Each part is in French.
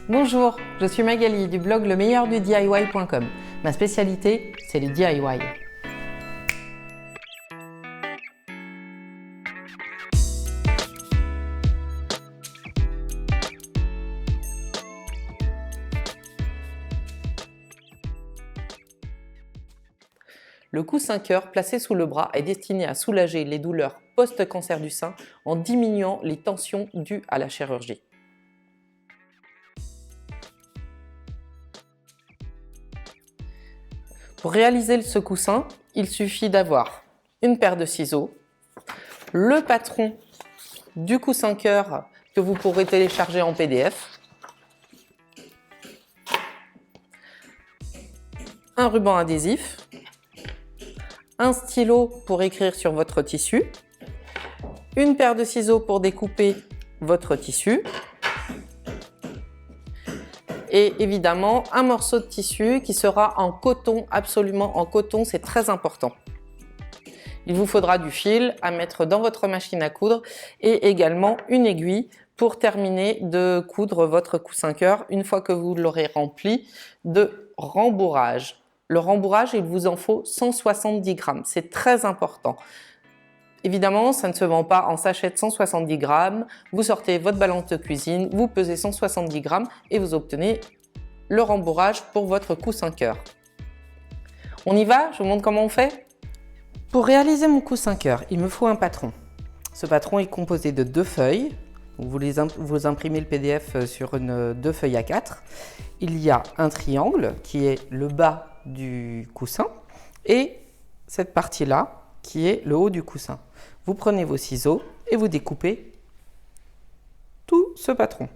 Bonjour, je suis Magali du blog lemeilleurdudiy.com. Ma spécialité, c'est les DIY. Le coussin cœur placé sous le bras est destiné à soulager les douleurs post-cancer du sein en diminuant les tensions dues à la chirurgie. Pour réaliser ce coussin, il suffit d'avoir une paire de ciseaux, le patron du coussin cœur que vous pourrez télécharger en PDF, un ruban adhésif, un stylo pour écrire sur votre tissu, une paire de ciseaux pour découper votre tissu et évidemment un morceau de tissu qui sera en coton, absolument en coton, c'est très important. Il vous faudra du fil à mettre dans votre machine à coudre et également une aiguille pour terminer de coudre votre coussin cœur une fois que vous l'aurez rempli de rembourrage. Le rembourrage, il vous en faut 170 grammes, c'est très important. Évidemment, ça ne se vend pas en sachet de 170 grammes. Vous sortez votre balance de cuisine, vous pesez 170 grammes et vous obtenez le rembourrage pour votre coussin cœur. On y va? Je vous montre comment on fait. Pour réaliser mon coussin cœur, il me faut un patron. Ce patron est composé de 2 feuilles. Vous imprimez le PDF sur 2 feuilles A4. Il y a un triangle qui est le bas du coussin et cette partie-là qui est le haut du coussin. Vous prenez vos ciseaux et vous découpez tout ce patron,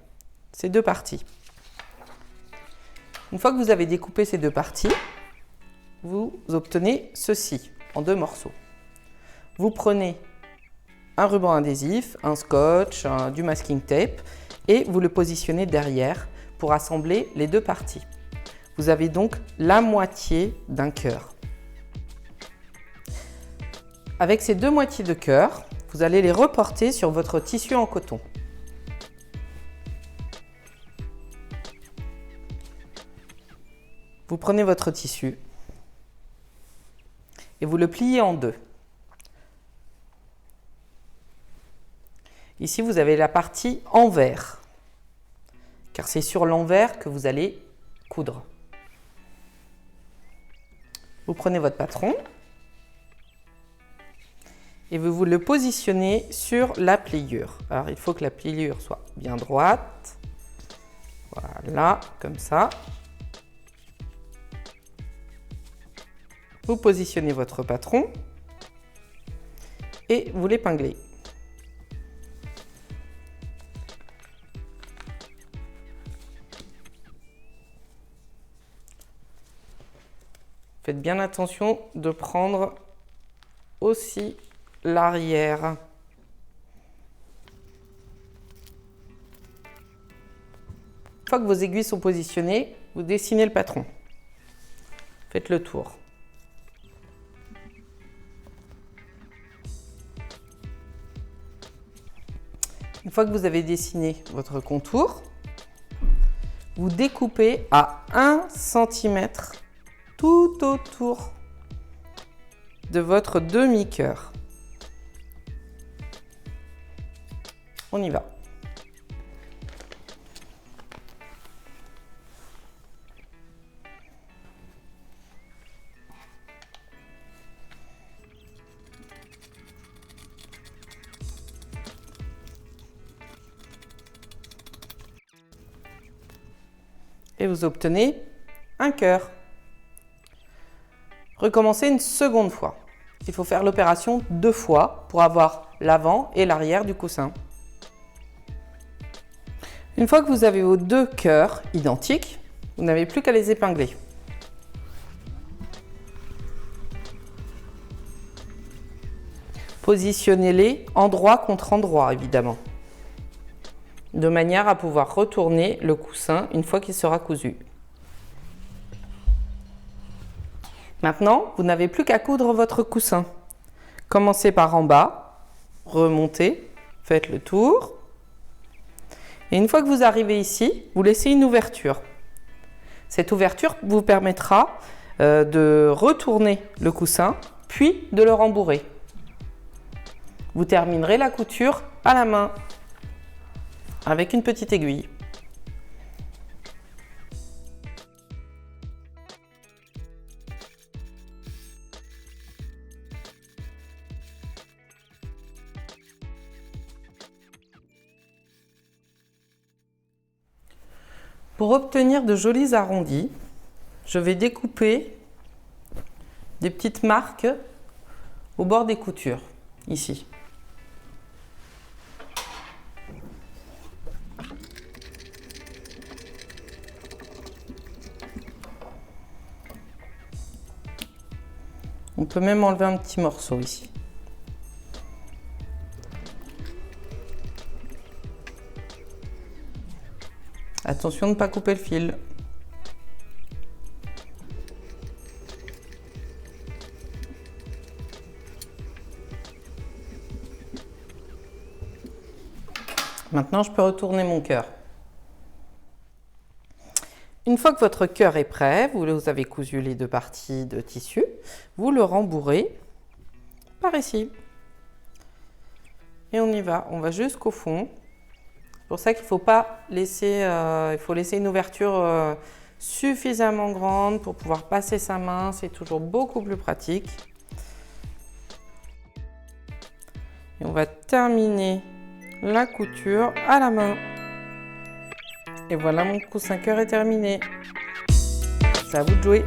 ces 2 parties. Une fois que vous avez découpé ces 2 parties, vous obtenez ceci en 2 morceaux. Vous prenez un ruban adhésif, un scotch, du masking tape et vous le positionnez derrière pour assembler les 2 parties. Vous avez donc la moitié d'un cœur. Avec ces 2 moitiés de cœur, vous allez les reporter sur votre tissu en coton. Vous prenez votre tissu et vous le pliez en 2. Ici, vous avez la partie envers, car c'est sur l'envers que vous allez coudre. Vous prenez votre patron et vous le positionnez sur la pliure. Alors, il faut que la pliure soit bien droite. Voilà, comme ça. Vous positionnez votre patron et vous l'épinglez. Faites bien attention de prendre aussi l'arrière. Une fois que vos aiguilles sont positionnées, vous dessinez le patron. Faites le tour. Une fois que vous avez dessiné votre contour, vous découpez à 1 cm tout autour de votre demi-cœur. On y va. Et vous obtenez un cœur. Recommencez une seconde fois. Il faut faire l'opération 2 fois pour avoir l'avant et l'arrière du coussin. Une fois que vous avez vos 2 cœurs identiques, vous n'avez plus qu'à les épingler. Positionnez-les endroit contre endroit, évidemment, de manière à pouvoir retourner le coussin une fois qu'il sera cousu. Maintenant, vous n'avez plus qu'à coudre votre coussin. Commencez par en bas, remontez, faites le tour Et une fois que vous arrivez ici, vous laissez une ouverture. Cette ouverture vous permettra de retourner le coussin, puis de le rembourrer. Vous terminerez la couture à la main avec une petite aiguille. Pour obtenir de jolis arrondis, je vais découper des petites marques au bord des coutures, ici. On peut même enlever un petit morceau ici. Attention de ne pas couper le fil. Maintenant, je peux retourner mon cœur. Une fois que votre cœur est prêt, vous avez cousu les deux parties de tissu, vous le rembourrez par ici. Et on y va, on va jusqu'au fond. C'est pour ça qu'il ne faut pas laisser, il faut laisser une ouverture suffisamment grande pour pouvoir passer sa main. C'est toujours beaucoup plus pratique. Et on va terminer la couture à la main. Et voilà, mon coussin cœur est terminé. C'est à vous de jouer.